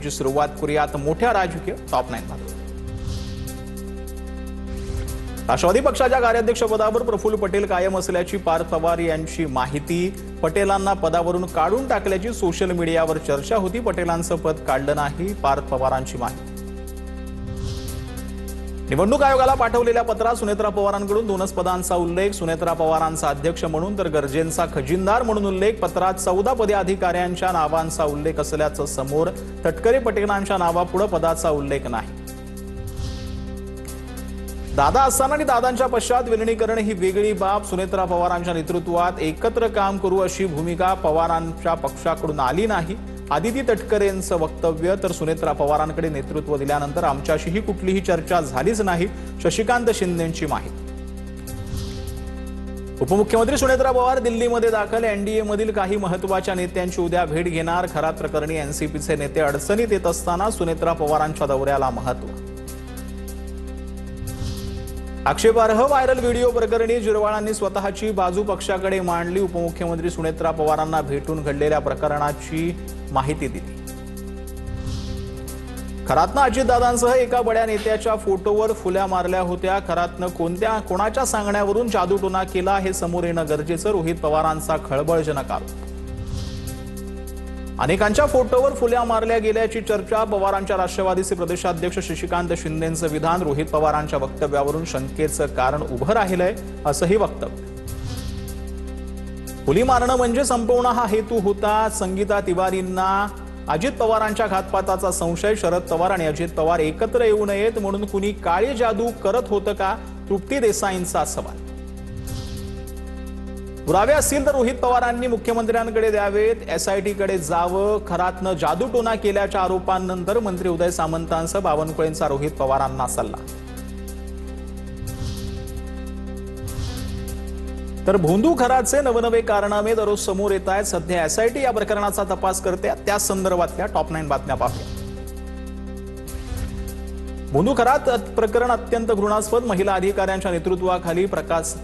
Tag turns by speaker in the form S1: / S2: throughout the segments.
S1: ची सुरुवात करूयात मोठ्या राजकीय टॉप 9 मध्ये। राष्ट्रवादी पक्षाच्या कार्याध्यक्षपदावर प्रफुल्ल पटेल कायम असल्याची पार्थ पवार यांची माहिती। पटेलांना पदावरून काढून टाकल्याची सोशल मीडियावर चर्चा होती। पटेलांचं पद काढलं नाही, पार्थ पवारांची माहिती। निवडणूक आयोगाला पाठवलेल्या पत्रात सुनेत्रा पवारांकडून 2 पदांचा उल्लेख। सुनेत्रा पवारांचा अध्यक्ष म्हणून तर गरजेंचा खजिनदार म्हणून उल्लेख। पत्रात 14 पदे अधिकाऱ्यांच्या नावांचा उल्लेख असल्याचं समोर। तटकरे पटेलांच्या नावापुढे पदाचा उल्लेख नाही। दादा असताना आणि दादांच्या पश्चात विलीनीकरण ही वेगळी बाब। सुनेत्रा पवारांच्या नेतृत्वात एकत्र काम करू अशी भूमिका पवारांच्या पक्षाकडून आली नाही। आदिती तटकरेंचं वक्तव्य तर सुनेत्रा पवारांकडे नेतृत्व दिल्यानंतर आमच्याशीही कुठलीही चर्चा झालीच नाही। शशिकांत शिंदेंची माहिती। उपमुख्यमंत्री सुनेत्रा पवार दिल्लीमध्ये दाखल। एनडीए मधील काही महत्त्वाच्या नेत्यांची उद्या भेट घेणार। खरात प्रकरणी एनसीपीचे नेते अडचणीत येत असताना सुनेत्रा पवारांच्या दौऱ्याला महत्त्व। आक्षेपार्ह व्हायरल व्हिडिओ प्रकरणी जिरवाळांनी स्वतःची बाजू पक्षाकडे मांडली। उपमुख्यमंत्री सुनेत्रा पवारांना भेटून घडलेल्या प्रकरणाची माहिती दिली। खरातनं अजितदादांसह एका बड्या नेत्याच्या फोटोवर फुल्या मारल्या होत्या। खरातनं कोणाच्या सांगण्यावरून जादूटोना केला हे समोर येणं गरजेचं। रोहित पवारांचा खळबळजनक आरोप। अनेकांच्या फोटोवर फुल्या मारल्या गेल्याची चर्चा। पवारांच्या राष्ट्रवादीचे प्रदेशाध्यक्ष शशिकांत शिंदेंचं विधान। रोहित पवारांच्या वक्तव्यावरून शंकेचं कारण उभं राहिलंय असंही वक्तव्य। फुली मारणं म्हणजे संपवणं हा हेतू होता। संगीता तिवारींना अजित पवारांच्या घातपाताचा संशय। शरद पवार आणि अजित पवार एकत्र येऊ नयेत म्हणून कुणी काळी जादू करत होतं का? तृप्ती देसाईंचा सवाल। पुरावे असतील तर रोहित पवारांनी मुख्यमंत्र्यांकडे द्यावेत। एसआयटी कडे जावं। खरातनं जादूटोना केल्याच्या आरोपांनंतर मंत्री उदय सामंतांसह बावनकुळेंचा रोहित पवारांना सल्ला। तर भोंदू खरातचे नवनवे कारनामे दररोज समोर येत आहेत। सध्या एसआयटी या प्रकरणाचा तपास करते। त्या संदर्भातल्या टॉप 9 बातम्या पाहूया। भोंदू खरात प्रकरण अत्यंत घृणास्पद। महिला अधिकाऱ्यांच्या नेतृत्वाखाली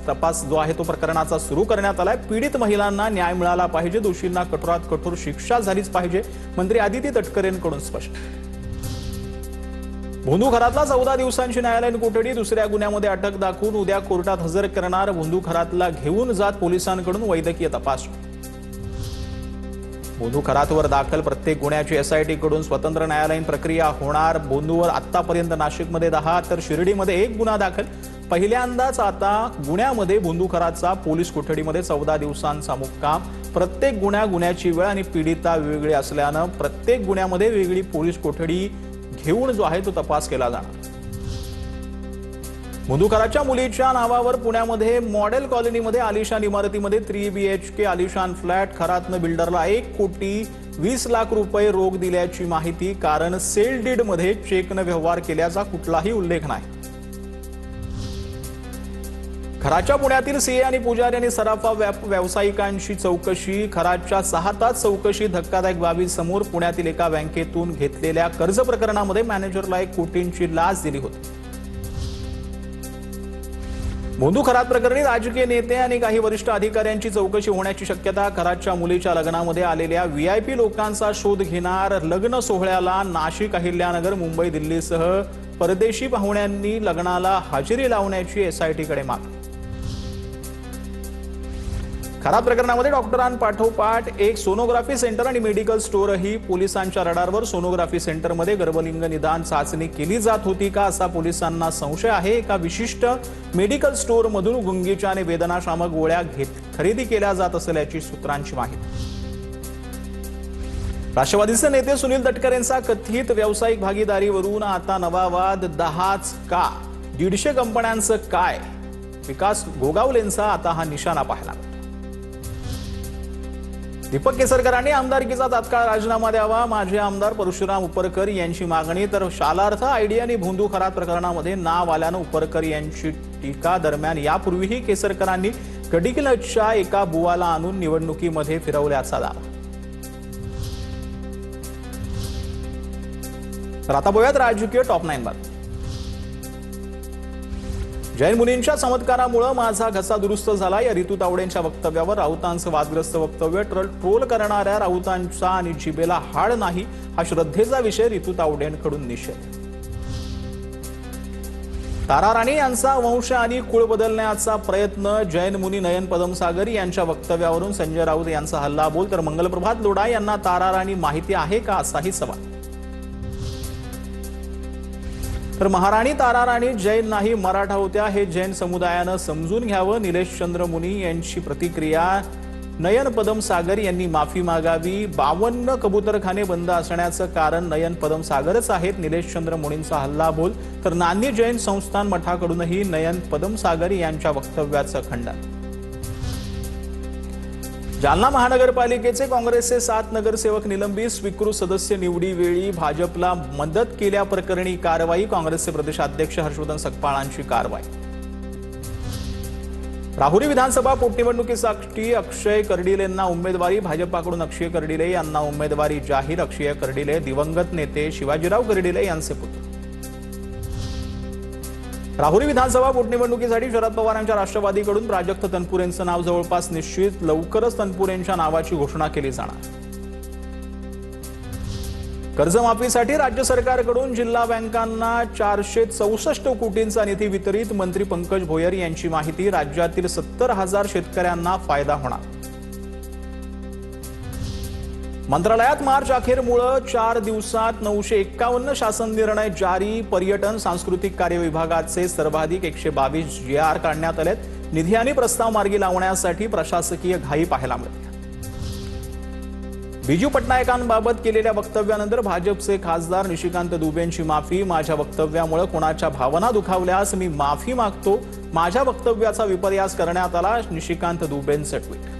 S1: तपास जो आहे तो प्रकरणाचा सुरू करण्यात आलाय। पीडित महिलांना न्याय मिळाला पाहिजे। दोषींना कठोरात कठोर शिक्षा झालीच पाहिजे। मंत्री आदिती तटकरेंकडून स्पष्ट। भोंदू खरातला 14 दिवसांची न्यायालयीन कोठडी। दुसऱ्या गुन्ह्यामध्ये अटक दाखवून उद्या कोर्टात हजर करणार। भोंदू खरातला घेऊन जात पोलिसांकडून वैद्यकीय तपासणी। भोंदू खरातवर दाखल प्रत्येक गुन्ह्याची एसआयटी कडून स्वतंत्र न्यायालयीन प्रक्रिया होणार। भोंदूवर आतापर्यंत नाशिकमध्ये 10 तर शिर्डीमध्ये 1 गुन्हा दाखल। पहिल्यांदाच आता गुन्ह्यामध्ये भोंदू खरातचा पोलीस कोठडीमध्ये 14 दिवसांचा मुक्काम। प्रत्येक गुन्ह्याची वेळ आणि पीडिता वेगळी असल्यानं प्रत्येक गुन्ह्यामध्ये वेगळी पोलीस कोठडी घेऊन जो आहे तो तपास केला जाणार। भोंदू खरातच्या मुलीच्या नावावर पुण्यामध्ये मॉडेल कॉलनीमध्ये आलिशान इमारतीमध्ये 3 BHK आलिशान फ्लॅट। खरातनं बिल्डरला 1,20,00,000 रुपये रोख दिल्याची माहिती। कारण सेल डीड मध्ये चेकनं व्यवहार केल्याचा कुठलाही उल्लेख नाही। खरातच्या पुण्यातील सीए आणि पुजारी आणि सराफा व्यावसायिकांची चौकशी। खरातच्या 6 तास चौकशी। धक्कादायक बाबी समोर। पुण्यातील एका बँकेतून घेतलेल्या कर्ज प्रकरणामध्ये मॅनेजरला 1 कोटींची लाच दिली होती। भोंदू खरात प्रकरणी राजकीय नेते आणि काही वरिष्ठ अधिकाऱ्यांची चौकशी होण्याची शक्यता। खरातच्या मुलीच्या लग्नामध्ये आलेल्या व्हीआयपी लोकांचा शोध घेणार। लग्न सोहळ्याला नाशिक, अहिल्यानगर, मुंबई, दिल्लीसह परदेशी पाहुण्यांनी लग्नाला हजेरी लावण्याची एसआयटी कडे मागणी। खरात प्रकरणामध्ये डॉक्टरांपाठोपाठ एक सोनोग्राफी सेंटर आणि मेडिकल स्टोअरही पोलिसांच्या रडारवर। सोनोग्राफी सेंटरमध्ये गर्भलिंग निदान चाचणी केली जात होती का असा पोलिसांना संशय आहे। एका विशिष्ट मेडिकल स्टोअरमधून गुंगीच्या आणि वेदनाशामक गोळ्या खरेदी केल्या जात असल्याची सूत्रांची माहिती। राष्ट्रवादीचे नेते सुनील तटकरेंचा कथित व्यावसायिक भागीदारीवरून आता नवा वाद। 10च का 150 कंपन्यांचं काय? विकास गोगावलेंचा आता हा निशाणा पाहिला। दीपक केसरकरांनी आमदारकीचा तात्काळ राजीनामा द्यावा। माजी आमदार परशुराम उपरकर यांची मागणी। तर शालार्थ आयडी आणि भोंदू खरात प्रकरणामध्ये नाव आल्यानं उपरकर यांची टीका। दरम्यान यापूर्वीही केसरकरांनी कडिकलच्या एका बुवाला आणून निवडणुकीमध्ये फिरवल्याचा दावा। तर आता बघूयात राजकीय टॉप 9 बातम्या। जैन मुनींच्या चमत्कारामुळे माझा घसा दुरुस्त झाला या रितू तावडेंच्या वक्तव्यावर राऊतांचं वादग्रस्त वक्तव्य। ट्रोल करणाऱ्या राऊतांचा आणि जिभेला हाड नाही हा श्रद्धेचा विषय रितू तावडेंकडून निषेध. तारा राणी यांचा वंश आणि कुळ बदलण्याचा प्रयत्न, जैन मुनी नयन पदमसागर यांच्या वक्तव्यावरून संजय राऊत यांचा हल्लाबोल. तर मंगलप्रभात लोढा यांना तारा राणी माहिती आहे का, असाही सवाल. तर महाराणी तारा राणी जैन नाही मराठा होत्या, हे जैन समुदायानं समजून घ्यावं. निलेश चंद्र मुनी यांची प्रतिक्रिया. नयन पदमसागर यांनी माफी मागावी. 52 कबूतरखाने बंद असण्याचं कारण नयन पदमसागरच आहेत, निलेश चंद्र मुनींचा हल्लाबोल. तर नांदी जैन संस्थान मठाकडूनही नयन पदमसागर यांच्या वक्तव्याचं खंडन. जालना महानगरपालिकेचे काँग्रेसचे 7 नगरसेवक निलंबित. स्वीकृत सदस्य निवडीवेळी भाजपला मदत केल्याप्रकरणी कारवाई. काँग्रेसचे प्रदेशाध्यक्ष हर्षवर्धन सकपाळांची कारवाई. राहुरी विधानसभा पोटनिवडणुकीसाठी अक्षय कर्डिलेंना उमेदवारी. भाजपाकडून अक्षय कर्डिले यांना उमेदवारी जाहीर. अक्षय कर्डिले दिवंगत नेते शिवाजीराव कर्डिले यांचे पुत्र. राहुरी विधानसभा पोटनिवडणुकीसाठी शरद पवारांच्या राष्ट्रवादीकडून प्राजक्त तनपुरेंचं नाव जवळपास निश्चित. लवकरच तनपुरेंच्या नावाची घोषणा केली जाणार. कर्जमाफीसाठी राज्य सरकारकडून जिल्हा बँकांना 464 कोटींचा निधी वितरित. मंत्री पंकज भोयर यांची माहिती. राज्यातील 70,000 शेतकऱ्यांना फायदा होणार. मंत्रालयात मार्च अखेरमुळे 4 दिवसात 951 शासन निर्णय जारी. पर्यटन सांस्कृतिक कार्य विभागाचे सर्वाधिक 122 GR काढण्यात आलेत. निधी आणि प्रस्ताव मार्गी लावण्यासाठी प्रशासकीय घाई पाहायला मिळते. बिजू पटनायकांबाबत केलेल्या वक्तव्यानंतर भाजपचे खासदार निशिकांत दुबेंची माफी. माझ्या वक्तव्यामुळे कोणाच्या भावना दुखावल्यास मी माफी मागतो. माझ्या वक्तव्याचा विपर्यास करण्यात आला. निशिकांत दुबेंचं ट्विट.